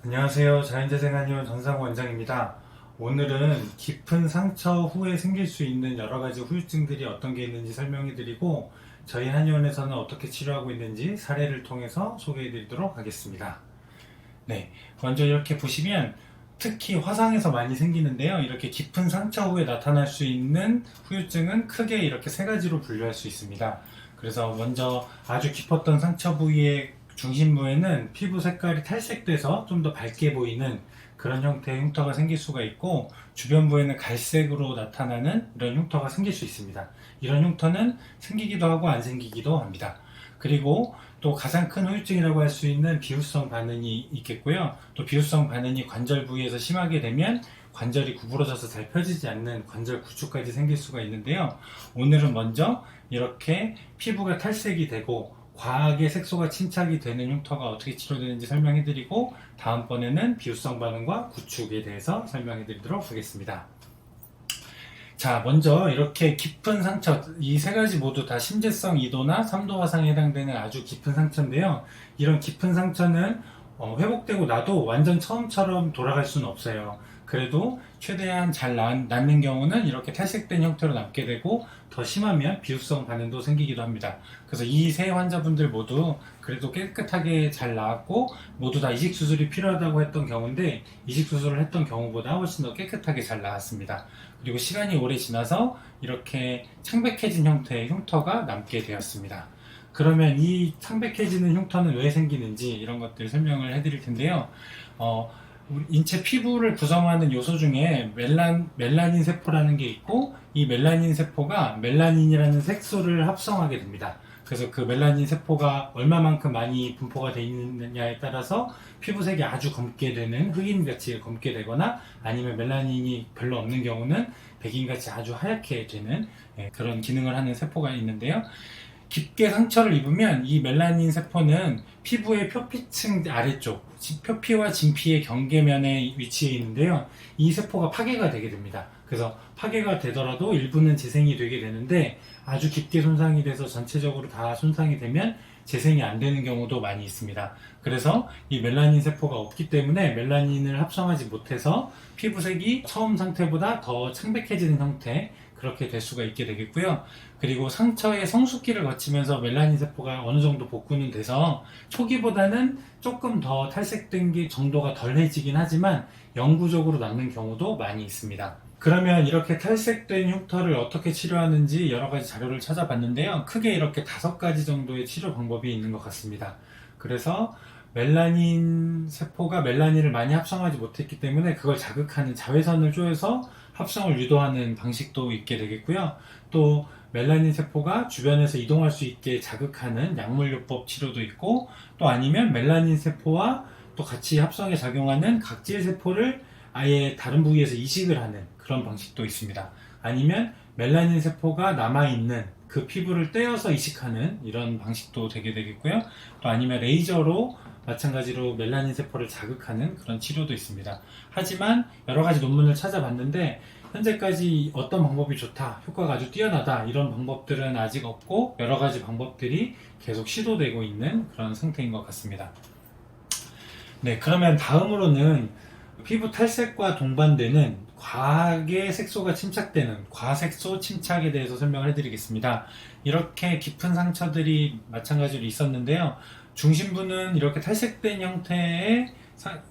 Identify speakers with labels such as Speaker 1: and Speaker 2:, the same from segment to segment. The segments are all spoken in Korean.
Speaker 1: 안녕하세요. 자연재생한의원 전상우 원장입니다. 오늘은 깊은 상처 후에 생길 수 있는 여러 가지 후유증들이 어떤 게 있는지 설명해 드리고 저희 한의원에서는 어떻게 치료하고 있는지 사례를 통해서 소개해 드리도록 하겠습니다. 네, 먼저 이렇게 보시면 특히 화상에서 많이 생기는데요. 이렇게 깊은 상처 후에 나타날 수 있는 후유증은 크게 이렇게 세 가지로 분류할 수 있습니다. 그래서 먼저 아주 깊었던 상처 부위의 중심부에는 피부 색깔이 탈색돼서 좀 더 밝게 보이는 그런 형태의 흉터가 생길 수가 있고, 주변부에는 갈색으로 나타나는 이런 흉터가 생길 수 있습니다. 이런 흉터는 생기기도 하고 안 생기기도 합니다. 그리고 또 가장 큰 후유증이라고 할 수 있는 비후성 반응이 있겠고요. 또 비후성 반응이 관절 부위에서 심하게 되면 관절이 구부러져서 잘 펴지지 않는 관절 구축까지 생길 수가 있는데요. 오늘은 먼저 이렇게 피부가 탈색이 되고 과하게 색소가 침착이 되는 흉터가 어떻게 치료되는지 설명해드리고, 다음번에는 비후성 반응과 구축에 대해서 설명해드리도록 하겠습니다. 자, 먼저 이렇게 깊은 상처, 이 세 가지 모두 다 심재성 2도나 3도 화상에 해당되는 아주 깊은 상처인데요. 이런 깊은 상처는 회복되고 나도 완전 처음처럼 돌아갈 수는 없어요. 그래도 최대한 잘 낫는 경우는 이렇게 탈색된 형태로 남게 되고, 더 심하면 비후성 반응도 생기기도 합니다. 그래서 이 세 환자분들 모두 그래도 깨끗하게 잘 나았고, 모두 다 이식 수술이 필요하다고 했던 경우인데, 이식 수술을 했던 경우보다 훨씬 더 깨끗하게 잘 나았습니다. 그리고 시간이 오래 지나서 이렇게 창백해진 형태의 흉터가 남게 되었습니다. 그러면 이 창백해지는 흉터는 왜 생기는지 이런 것들 설명을 해드릴 텐데요. 우리 인체 피부를 구성하는 요소 중에 멜라닌 세포라는 게 있고, 이 멜라닌 세포가 멜라닌이라는 색소를 합성하게 됩니다. 그래서 그 멜라닌 세포가 얼마만큼 많이 분포가 되어 있느냐에 따라서 피부색이 아주 검게 되는, 흑인같이 검게 되거나 아니면 멜라닌이 별로 없는 경우는 백인같이 아주 하얗게 되는 그런 기능을 하는 세포가 있는데요. 깊게 상처를 입으면 이 멜라닌 세포는 피부의 표피층 아래쪽, 표피와 진피의 경계면에 위치해 있는데요. 이 세포가 파괴가 되게 됩니다. 그래서 파괴가 되더라도 일부는 재생이 되게 되는데, 아주 깊게 손상이 돼서 전체적으로 다 손상이 되면 재생이 안 되는 경우도 많이 있습니다. 그래서 이 멜라닌 세포가 없기 때문에 멜라닌을 합성하지 못해서 피부색이 처음 상태보다 더 창백해지는 형태, 그렇게 될 수가 있게 되겠고요. 그리고 상처의 성숙기를 거치면서 멜라닌 세포가 어느 정도 복구는 돼서 초기보다는 조금 더 탈색된 게 정도가 덜해지긴 하지만 영구적으로 남는 경우도 많이 있습니다. 그러면 이렇게 탈색된 흉터를 어떻게 치료하는지 여러 가지 자료를 찾아봤는데요. 크게 이렇게 5가지 정도의 치료 방법이 있는 것 같습니다. 그래서 멜라닌 세포가 멜라닌을 많이 합성하지 못했기 때문에 그걸 자극하는 자외선을 쪼여서 합성을 유도하는 방식도 있게 되겠고요. 또 멜라닌 세포가 주변에서 이동할 수 있게 자극하는 약물요법 치료도 있고, 또 아니면 멜라닌 세포와 또 같이 합성에 작용하는 각질 세포를 아예 다른 부위에서 이식을 하는 그런 방식도 있습니다. 아니면 멜라닌 세포가 남아있는 그 피부를 떼어서 이식하는 이런 방식도 되게 되겠고요. 또 아니면 레이저로 마찬가지로 멜라닌 세포를 자극하는 그런 치료도 있습니다. 하지만 여러 가지 논문을 찾아봤는데 현재까지 어떤 방법이 좋다, 효과가 아주 뛰어나다, 이런 방법들은 아직 없고 여러 가지 방법들이 계속 시도되고 있는 그런 상태인 것 같습니다. 네, 그러면 다음으로는 피부 탈색과 동반되는 과하게 색소가 침착되는 과색소 침착에 대해서 설명을 해드리겠습니다. 이렇게 깊은 상처들이 마찬가지로 있었는데요. 중심부는 이렇게 탈색된 형태의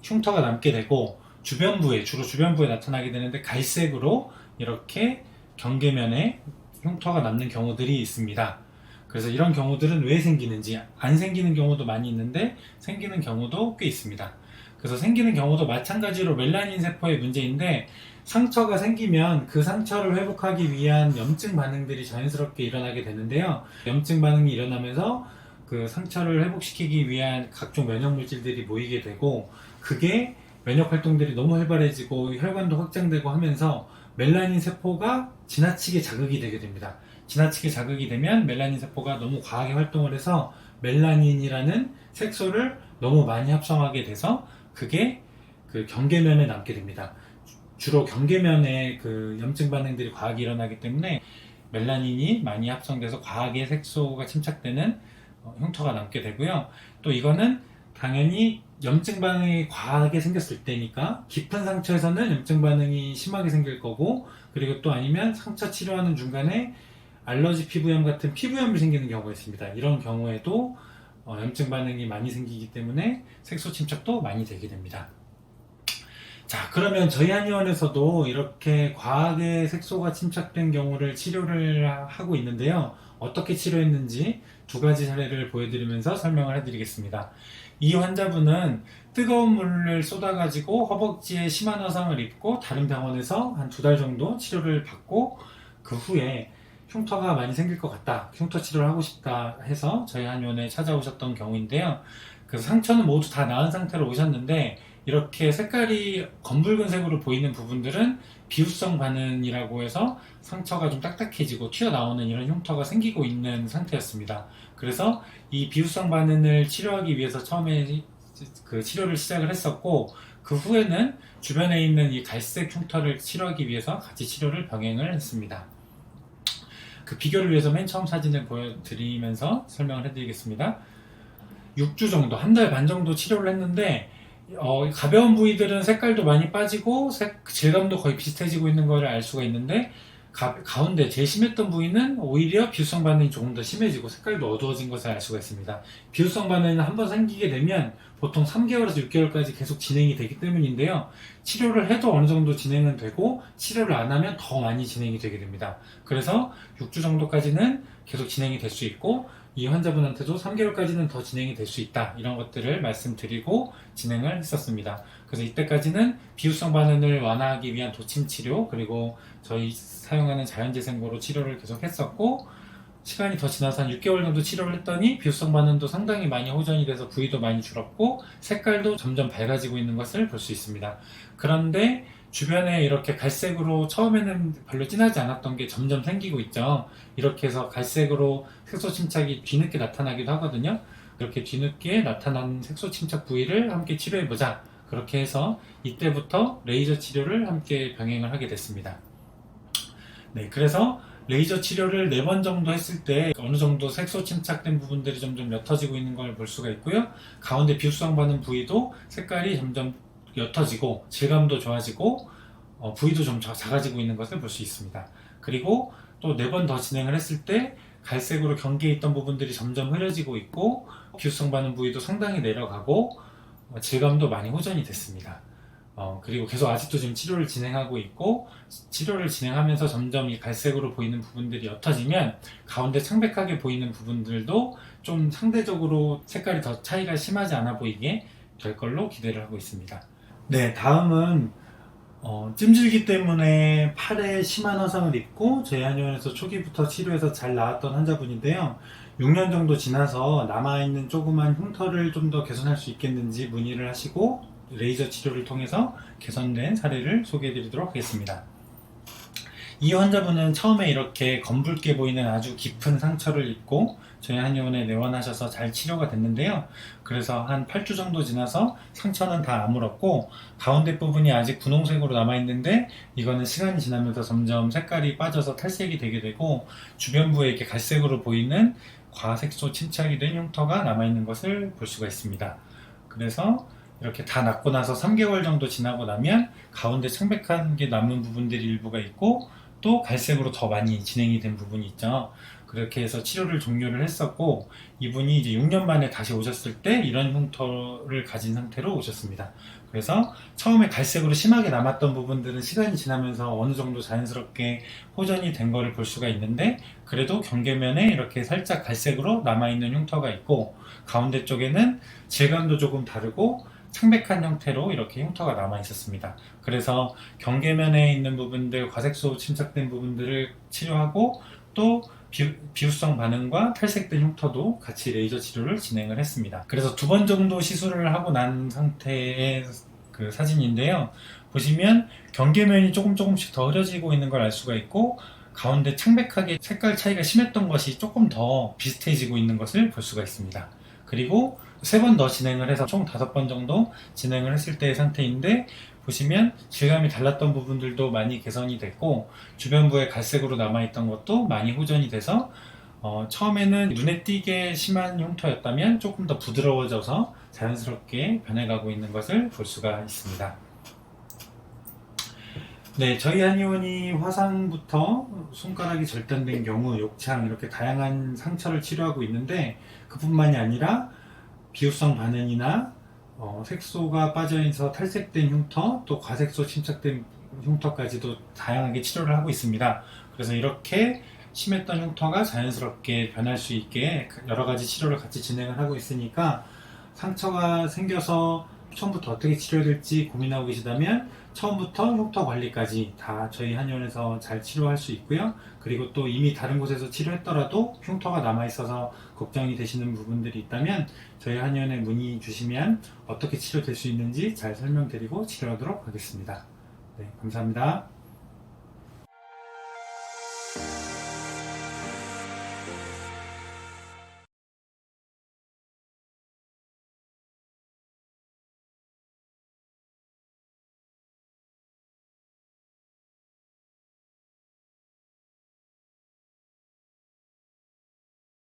Speaker 1: 흉터가 남게 되고, 주로 주변부에 나타나게 되는데 갈색으로 이렇게 경계면에 흉터가 남는 경우들이 있습니다. 그래서 이런 경우들은 왜 생기는지, 안 생기는 경우도 많이 있는데 생기는 경우도 꽤 있습니다. 그래서 생기는 경우도 마찬가지로 멜라닌 세포의 문제인데, 상처가 생기면 그 상처를 회복하기 위한 염증 반응들이 자연스럽게 일어나게 되는데요. 염증 반응이 일어나면서 그 상처를 회복시키기 위한 각종 면역 물질들이 모이게 되고, 그게 면역 활동들이 너무 활발해지고 혈관도 확장되고 하면서 멜라닌 세포가 지나치게 자극이 되게 됩니다. 지나치게 자극이 되면 멜라닌 세포가 너무 과하게 활동을 해서 멜라닌이라는 색소를 너무 많이 합성하게 돼서 그게 그 경계면에 남게 됩니다. 주로 경계면에 그 염증 반응들이 과하게 일어나기 때문에 멜라닌이 많이 합성돼서 과하게 색소가 침착되는 흉터가 남게 되고요. 또 이거는 당연히 염증 반응이 과하게 생겼을 때니까 깊은 상처에서는 염증 반응이 심하게 생길 거고, 그리고 또 아니면 상처 치료하는 중간에 알러지 피부염 같은 피부염이 생기는 경우가 있습니다. 이런 경우에도 염증 반응이 많이 생기기 때문에 색소 침착도 많이 되게 됩니다. 자, 그러면 저희 한의원에서도 이렇게 과하게 색소가 침착된 경우를 치료를 하고 있는데요. 어떻게 치료했는지 두 가지 사례를 보여드리면서 설명을 해드리겠습니다. 이 환자분은 뜨거운 물을 쏟아가지고 허벅지에 심한 화상을 입고 다른 병원에서 한 2달 정도 치료를 받고, 그 후에 흉터가 많이 생길 것 같다, 흉터 치료를 하고 싶다 해서 저희 한의원에 찾아오셨던 경우인데요. 그래서 상처는 모두 다 나은 상태로 오셨는데, 이렇게 색깔이 검붉은색으로 보이는 부분들은 비후성 반응이라고 해서 상처가 좀 딱딱해지고 튀어나오는 이런 흉터가 생기고 있는 상태였습니다. 그래서 이 비후성 반응을 치료하기 위해서 처음에 그 치료를 시작을 했었고, 그 후에는 주변에 있는 이 갈색 흉터를 치료하기 위해서 같이 치료를 병행을 했습니다. 그 비교를 위해서 맨 처음 사진을 보여드리면서 설명을 해드리겠습니다. 6주 정도, 1달 반 정도 치료를 했는데, 가벼운 부위들은 색깔도 많이 빠지고 질감도 거의 비슷해지고 있는 걸 알 수가 있는데, 가운데 제일 심했던 부위는 오히려 비후성 반응이 조금 더 심해지고 색깔도 어두워진 것을 알 수가 있습니다. 비후성 반응은 한번 생기게 되면 보통 3개월에서 6개월까지 계속 진행이 되기 때문인데요. 치료를 해도 어느 정도 진행은 되고, 치료를 안 하면 더 많이 진행이 되게 됩니다. 그래서 6주 정도까지는 계속 진행이 될 수 있고, 이 환자분한테도 3개월까지는 더 진행이 될 수 있다, 이런 것들을 말씀드리고 진행을 했었습니다. 그래서 이때까지는 비후성 반응을 완화하기 위한 도침 치료, 그리고 저희 사용하는 자연재생고로 치료를 계속 했었고, 시간이 더 지나서 한 6개월 정도 치료를 했더니 비후성 반응도 상당히 많이 호전이 돼서 부위도 많이 줄었고 색깔도 점점 밝아지고 있는 것을 볼 수 있습니다. 그런데 주변에 이렇게 갈색으로 처음에는 별로 진하지 않았던 게 점점 생기고 있죠. 이렇게 해서 갈색으로 색소 침착이 뒤늦게 나타나기도 하거든요. 그렇게 뒤늦게 나타난 색소 침착 부위를 함께 치료해보자, 그렇게 해서 이때부터 레이저 치료를 함께 병행을 하게 됐습니다. 네, 그래서 레이저 치료를 4번 정도 했을 때 어느 정도 색소 침착된 부분들이 점점 옅어지고 있는 걸 볼 수가 있고요. 가운데 비후성 반응 부위도 색깔이 점점 옅어지고 질감도 좋아지고 부위도 좀 작아지고 있는 것을 볼 수 있습니다. 그리고 또 4번 더 진행을 했을 때 갈색으로 경계에 있던 부분들이 점점 흐려지고 있고, 비후성 반응 부위도 상당히 내려가고 질감도 많이 호전이 됐습니다. 그리고 계속 아직도 지금 치료를 진행하고 있고, 치료를 진행하면서 점점 이 갈색으로 보이는 부분들이 옅어지면 가운데 창백하게 보이는 부분들도 좀 상대적으로 색깔이 더 차이가 심하지 않아 보이게 될 걸로 기대를 하고 있습니다. 네, 다음은 찜질기 때문에 팔에 심한 화상을 입고 저희 한의원에서 초기부터 치료해서 잘 나았던 환자분인데요. 6년 정도 지나서 남아있는 조그만 흉터를 좀 더 개선할 수 있겠는지 문의를 하시고 레이저 치료를 통해서 개선된 사례를 소개해 드리도록 하겠습니다. 이 환자분은 처음에 이렇게 검붉게 보이는 아주 깊은 상처를 입고 저희 한의원에 내원하셔서 잘 치료가 됐는데요. 그래서 한 8주 정도 지나서 상처는 다 아물었고, 가운데 부분이 아직 분홍색으로 남아있는데 이거는 시간이 지나면서 점점 색깔이 빠져서 탈색이 되게 되고, 주변부에 이렇게 갈색으로 보이는 과색소 침착이 된 흉터가 남아있는 것을 볼 수가 있습니다. 그래서 이렇게 다 낫고 나서 3개월 정도 지나고 나면 가운데 창백한 게 남은 부분들이 일부가 있고, 또 갈색으로 더 많이 진행이 된 부분이 있죠. 그렇게 해서 치료를 종료를 했었고, 이분이 이제 6년 만에 다시 오셨을 때 이런 흉터를 가진 상태로 오셨습니다. 그래서 처음에 갈색으로 심하게 남았던 부분들은 시간이 지나면서 어느 정도 자연스럽게 호전이 된 거를 볼 수가 있는데, 그래도 경계면에 이렇게 살짝 갈색으로 남아있는 흉터가 있고, 가운데 쪽에는 질감도 조금 다르고 창백한 형태로 이렇게 흉터가 남아 있었습니다. 그래서 경계면에 있는 부분들, 과색소 침착된 부분들을 치료하고, 또 비후성 반응과 탈색된 흉터도 같이 레이저 치료를 진행을 했습니다. 그래서 2번 정도 시술을 하고 난 상태의 그 사진인데요. 보시면 경계면이 조금씩 더 흐려지고 있는 걸 알 수가 있고, 가운데 창백하게 색깔 차이가 심했던 것이 조금 더 비슷해지고 있는 것을 볼 수가 있습니다. 그리고 3번 더 진행을 해서 총 5번 정도 진행을 했을 때의 상태인데, 보시면 질감이 달랐던 부분들도 많이 개선이 됐고, 주변부에 갈색으로 남아있던 것도 많이 호전이 돼서 처음에는 눈에 띄게 심한 흉터였다면 조금 더 부드러워져서 자연스럽게 변해가고 있는 것을 볼 수가 있습니다. 네, 저희 한의원이 화상부터 손가락이 절단된 경우, 욕창 이렇게 다양한 상처를 치료하고 있는데 그뿐만이 아니라 비후성 반응이나 색소가 빠져있어 탈색된 흉터, 또 과색소 침착된 흉터까지도 다양하게 치료를 하고 있습니다. 그래서 이렇게 심했던 흉터가 자연스럽게 변할 수 있게 여러 가지 치료를 같이 진행을 하고 있으니까 상처가 생겨서 처음부터 어떻게 치료될지 고민하고 계시다면 처음부터 흉터 관리까지 다 저희 한의원에서 잘 치료할 수 있고요. 그리고 또 이미 다른 곳에서 치료했더라도 흉터가 남아있어서 걱정이 되시는 부분들이 있다면 저희 한의원에 문의 주시면 어떻게 치료될 수 있는지 잘 설명드리고 치료하도록 하겠습니다. 네, 감사합니다.